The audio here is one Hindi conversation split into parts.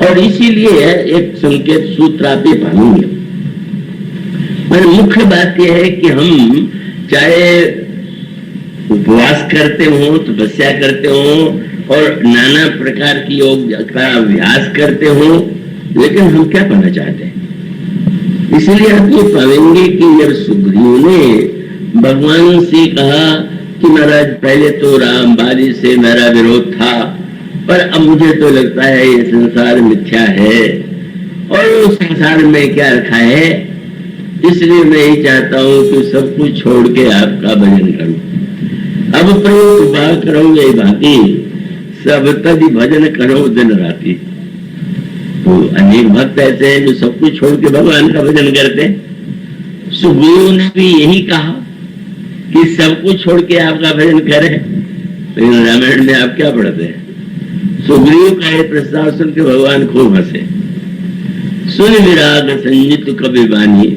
और इसीलिए एक संकेत सूत्र आप ये पालेंगे। पर मुख्य बात यह है कि हम चाहे उपवास करते हो, तपस्या करते हो और नाना प्रकार की योग का अभ्यास करते हो, लेकिन हम क्या पाना चाहते हैं? इसलिए आप ये पाएंगे कि जब सुग्रीव ने भगवान से कहा कि महाराज पहले तो राम बाली से मेरा विरोध था, पर अब मुझे तो लगता है ये संसार मिथ्या है और उस संसार में क्या रखा है, इसलिए मैं यही चाहता हूं कि सब कुछ छोड़ के आपका भजन करूं। अब प्रयोग करो ये बाती, सब तद भजन करो दिन राती। तो अनेक भक्त ऐसे हैं जो सब कुछ छोड़ के भगवान का भजन करते हैं। सुग्रीव ने भी यही कहा कि सब कुछ छोड़ के आपका भजन करें। लेकिन रामायण में आप क्या पढ़ते हैं? सुग्रीव का ये प्रस्ताव सुन के भगवान खूब हंसे। सुन विराग संजित कवि बानी,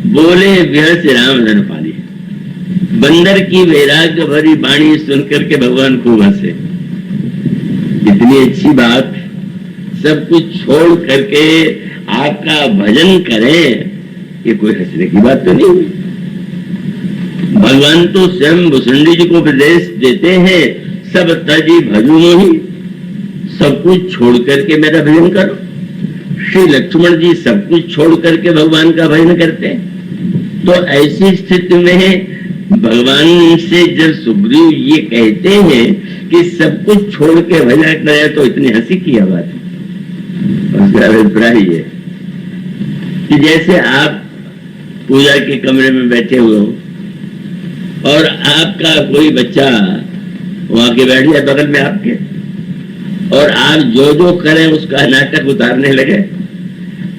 बोले व्यर्थ राम धन पानी। बंदर की वैराग्य भरी वाणी सुनकर के भगवान खूब हंसे। इतनी अच्छी बात, सब कुछ छोड़ करके आपका भजन करें, ये कोई हंसने की बात तो नहीं हुई। भगवान तो स्वयं भुसुंडी जी को उपदेश देते हैं, सब तजी भजू मोही, सब कुछ छोड़ करके मेरा भजन करो। श्री लक्ष्मण जी सब कुछ छोड़ करके भगवान का भजन करते हैं। तो ऐसी स्थिति में भगवान से जब सुग्रीव ये कहते हैं कि सब कुछ छोड़ के भजन करे, तो इतनी हंसी की बात है। उसका अभिप्राय है कि जैसे आप पूजा के कमरे में बैठे हुए हो और आपका कोई बच्चा वहां के बैठ जाए बगल में आपके, और आप जो जो करें उसका नाटक उतारने लगे।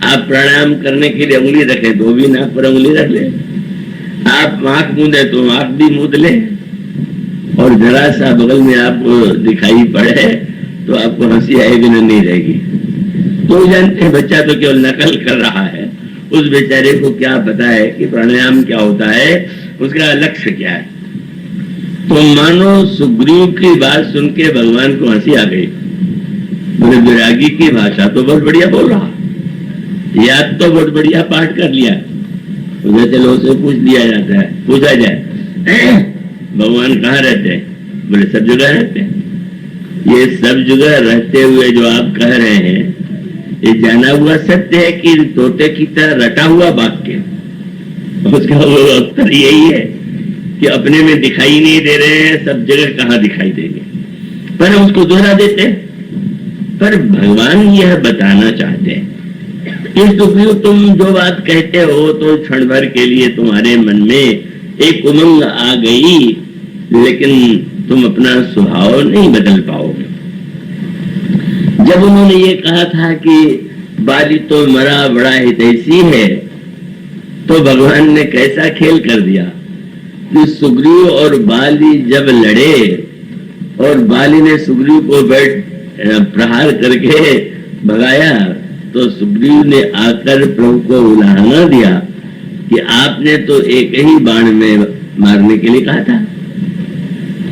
आप प्रणाम करने के लिए उंगली रखें तो भी नाक पर उंगली रख ले, आप आंख मूंदे तो आंख भी मूंद ले, और जरा सा बगल में आपको दिखाई पड़े तो आपको हंसी आएगी नहीं रहेगी। तो जानते हैं बच्चा तो केवल नकल कर रहा है, उस बेचारे को क्या पता है कि प्राणायाम क्या होता है, उसका लक्ष्य क्या है। तो मानो सुग्रीव की बात सुन के भगवान को हंसी आ गई। बोले विरागी की भाषा तो बहुत बढ़िया बोल रहा, याद तो बहुत बढ़िया पाठ कर लिया। उसे चलो उसे पूछ लिया जाता है, पूछा जाए भगवान कहाँ रहते हैं? बोले सब जगह रहते हैं। ये सब जगह रहते हुए जो आप कह रहे हैं, ये जाना हुआ सत्य है कि तोते की तरह रटा हुआ वाक्य? उसका वो उत्तर यही है कि अपने में दिखाई नहीं दे रहे हैं, सब जगह कहाँ दिखाई देंगे, पर हम उसको दोहरा देते हैं। पर भगवान यह बताना चाहते हैं कि तुम जो बात कहते हो तो क्षण भर के लिए तुम्हारे मन में एक उमंग आ गई, लेकिन तुम अपना स्वभाव नहीं बदल पाओगे। जब उन्होंने ये कहा था कि बाली तो मरा बड़ा हितैषी है, तो भगवान ने कैसा खेल कर दिया कि सुग्रीव और बाली जब लड़े और बाली ने सुग्रीव को प्रहार करके भगाया, तो सुग्रीव ने आकर प्रभु को उलाहना दिया कि आपने तो एक ही बाण में मारने के लिए कहा था,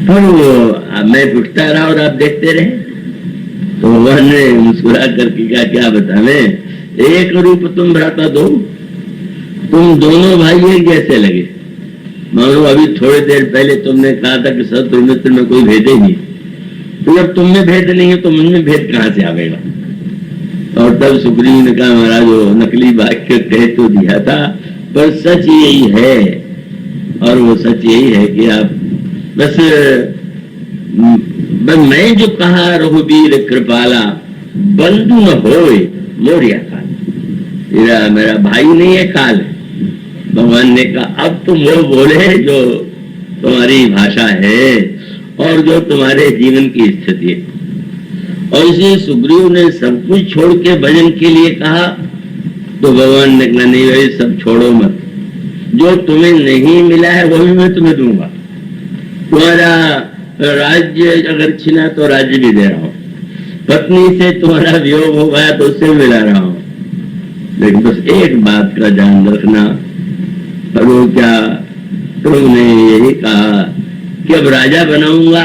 पर मैं पूछता रहा और आप देखते रहे। तो भगवान ने मुस्कुरा करके कहा क्या बतावे, एक रूप तुम भ्राता दो, तुम दोनों भाई एक जैसे लगे। मानो अभी थोड़ी देर पहले तुमने कहा था कि शत्रु मित्र में कोई भेद ही नहीं, तो जब तुम में भेद नहीं है तो मुझ में भेद कहां से आवेगा? और तब सुग्रीव ने कहा महाराज वो नकली वाक्य कह तो दिया था, पर सच यही है, और वो सच यही है कि आप बस मैं जो कहा रघुबीर कृपाला, बंधु न होए मोरिया काल, मेरा भाई नहीं है काल। भगवान ने कहा अब तुम वो बोले जो तुम्हारी भाषा है और जो तुम्हारे जीवन की स्थिति है। और इसे सुग्रीव ने सब कुछ छोड़ के भजन के लिए कहा, तो भगवान ने कहा नहीं भाई सब छोड़ो मत, जो तुम्हें नहीं मिला है वो भी मैं तुम्हें दूंगा। तुम्हारा राज्य अगर छिना तो राज्य भी दे रहा हूं, पत्नी से तुम्हारा वियोग हो गया तो उससे मिला रहा हूं, लेकिन बस एक बात का ध्यान रखना। और वो क्या? तुमने यही कहा कि अब राजा बनाऊंगा,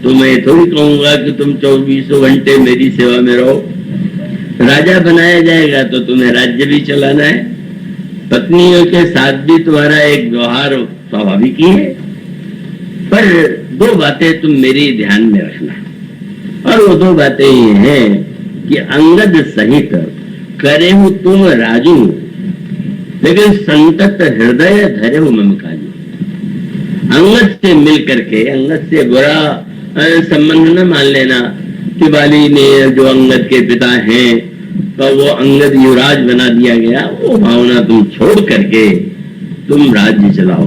तो मैं थोड़ी कहूंगा कि तुम 24 घंटे मेरी सेवा में रहो। राजा बनाया जाएगा तो तुम्हें राज्य भी चलाना है, पत्नियों के साथ भी तुम्हारा एक व्यवहार स्वाभाविक ही है। पर दो बातें तुम मेरी ध्यान में रखना, और वो दो बातें ये हैं कि अंगद सहित करे हूं तुम राजू, लेकिन संतत हृदय धरे हो मम काजू। अंगद से मिल करके अंगद से बुरा संबंध न मान लेना कि बाली ने जो अंगद के पिता हैं तो वो अंगद युवराज बना दिया गया, वो भावना तुम छोड़ करके तुम राज्य चलाओ।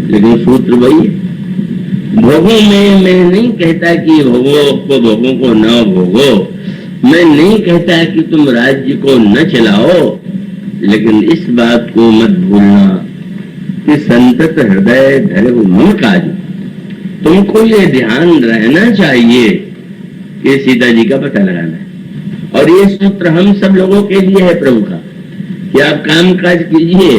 लेकिन सूत्र वही, भोगों में मैं नहीं कहता कि भोगों को न भोगो, मैं नहीं कहता कि तुम राज्य को न चलाओ, लेकिन इस बात को मत भूलना कि संतत हृदय धरे हो मन काज। तुमको ये ध्यान रहना चाहिए कि सीता जी का पता लगाना है, और ये सूत्र हम सब लोगों के लिए है प्रभु का कि आप काम काज कीजिए,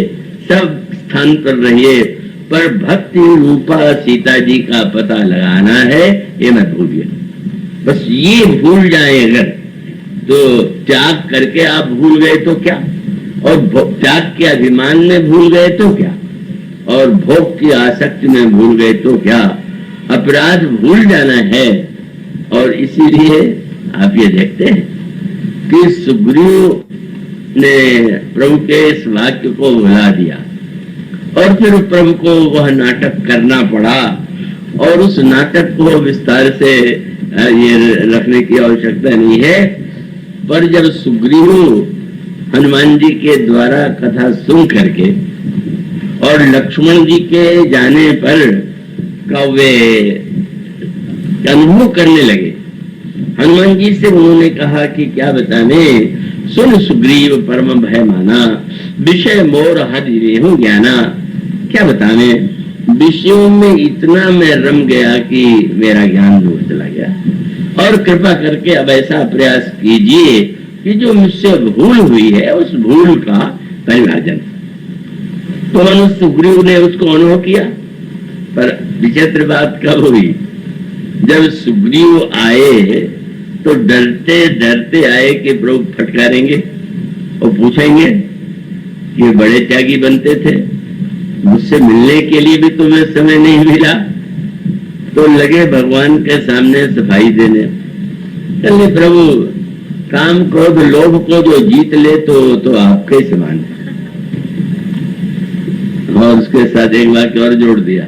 सब स्थान पर रहिए, पर भक्ति रूपा सीता जी का पता लगाना है, ये मत भूलिए। बस ये भूल जाए अगर, तो त्याग करके आप भूल गए तो क्या, और त्याग के अभिमान में भूल गए तो क्या, और भोग की आसक्ति में भूल गए तो क्या। अपराध भूल जाना है। और इसीलिए आप ये देखते हैं कि सुग्रीव ने प्रभु के इस वाक्य को भुला दिया, और फिर प्रभु को वह नाटक करना पड़ा, और उस नाटक को विस्तार से ये रखने की आवश्यकता नहीं है। पर जब सुग्रीव हनुमान जी के द्वारा कथा सुन करके और लक्ष्मण जी के जाने पर का वे अनुभव करने लगे, हनुमान जी से उन्होंने कहा कि क्या बताने, सुन सुग्रीव परम भय माना, विषय मोर हरि रेहु ज्ञाना। क्या बताने, विषयों में इतना मैं रम गया कि मेरा ज्ञान दूर चला गया, और कृपा करके अब ऐसा प्रयास कीजिए कि जो मुझसे भूल हुई है उस भूल का परिमार्जन। तो मनुष्य सुग्रीव ने उसको अनुभव किया। पर विचित्र बात कब हुई, जब सुग्रीव आए तो डरते डरते आए कि प्रभु फटकारेंगे और पूछेंगे कि बड़े त्यागी बनते थे, मुझसे मिलने के लिए भी तुम्हें समय नहीं मिला। तो लगे भगवान के सामने सफाई देने, चलिए प्रभु काम क्रोध लोभ को जो जीत ले तो आपके समान है। और उसके साथ एक वाक्य और जोड़ दिया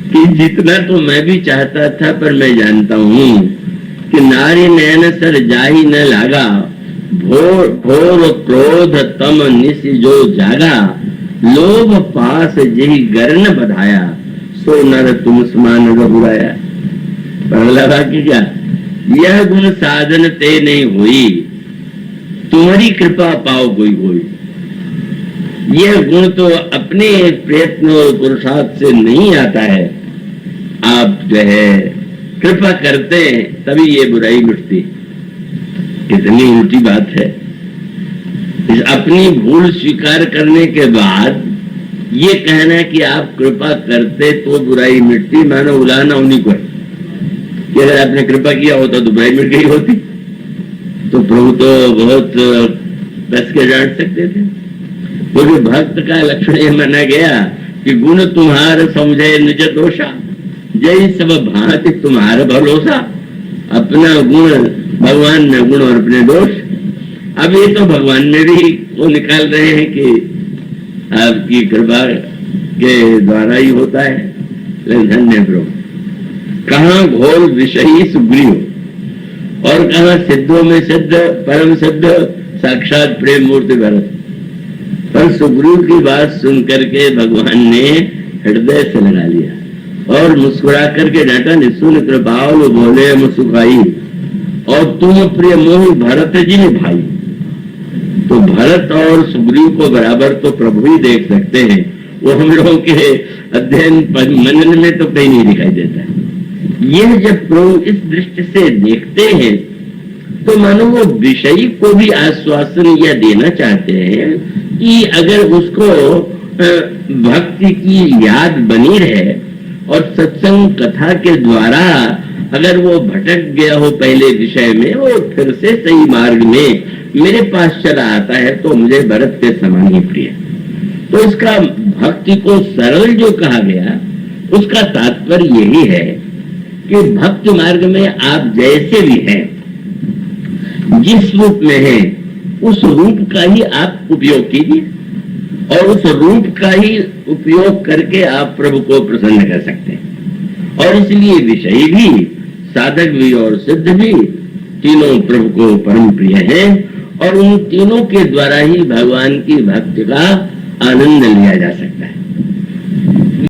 कि जितना तो मैं भी चाहता था, पर मैं जानता हूं कि नारी नयन सर जाही न लागा, भोर भोर क्रोध तम निस जो जागा, लोभ पास जही गरन बधाया, सो नर तुम समान बुराया। पहला वाक्य क्या, यह गुण साधन ते नहीं हुई, तुम्हारी कृपा पाओ कोई कोई। यह गुण तो अपने प्रयत्न और पुरुषार्थ से नहीं आता है, आप जो है कृपा करते हैं तभी ये बुराई मिटती। कितनी उल्टी बात है। इस अपनी भूल स्वीकार करने के बाद ये कहना कि आप कृपा करते तो बुराई मिटती, मानो उलाहना उन्हीं को कि अगर आपने कृपा किया होता तो बुराई मिट गई होती। तो प्रभु तो बहुत बस के जान सकते थे, क्योंकि भक्त का लक्षण यह माना गया कि गुण तुम्हारे समझे निज दोषा, जय सब भांति तुम्हारे भरोसा। अपना गुण भगवान में गुण और अपने दोष। अब ये तो भगवान में भी वो निकाल रहे हैं कि आपकी कृपा के द्वारा ही होता है। लेकिन धन्य प्रभु, कहाँ घोर विषयी सुग्रीव और कहाँ सिद्धों में सिद्ध परम सिद्ध साक्षात प्रेम मूर्ति भरत। पर सुग्रीव की बात सुन करके भगवान ने हृदय से लगा लिया और मुस्कुरा करके डांटा, निशुन कृपाल बोले मुस्कुराई, और तुम प्रिय मोह भरत जी ने भाई। तो भरत और सुग्रीव को बराबर तो प्रभु ही देख सकते हैं, वो हम लोगों के अध्ययन मनन में तो कहीं नहीं दिखाई देता है। यह जब प्रभु इस दृष्टि से देखते हैं तो मानो वो विषयी को भी आश्वासन यह देना चाहते हैं कि अगर उसको भक्ति की याद बनी रहे और सत्संग कथा के द्वारा अगर वो भटक गया हो पहले विषय में, वो फिर से सही मार्ग में मेरे पास चला आता है तो मुझे भरत के समान ही प्रिय। तो इसका भक्ति को सरल जो कहा गया उसका तात्पर्य यही है कि भक्ति मार्ग में आप जैसे भी हैं, जिस रूप में हैं, उस रूप का ही आप उपयोग कीजिए और उस रूप का ही उपयोग करके आप प्रभु को प्रसन्न कर सकते हैं। और इसलिए विषयी भी, साधक भी और सिद्ध भी तीनों प्रभु को परम प्रिय हैं और उन तीनों के द्वारा ही भगवान की भक्ति का आनंद लिया जा सकता है।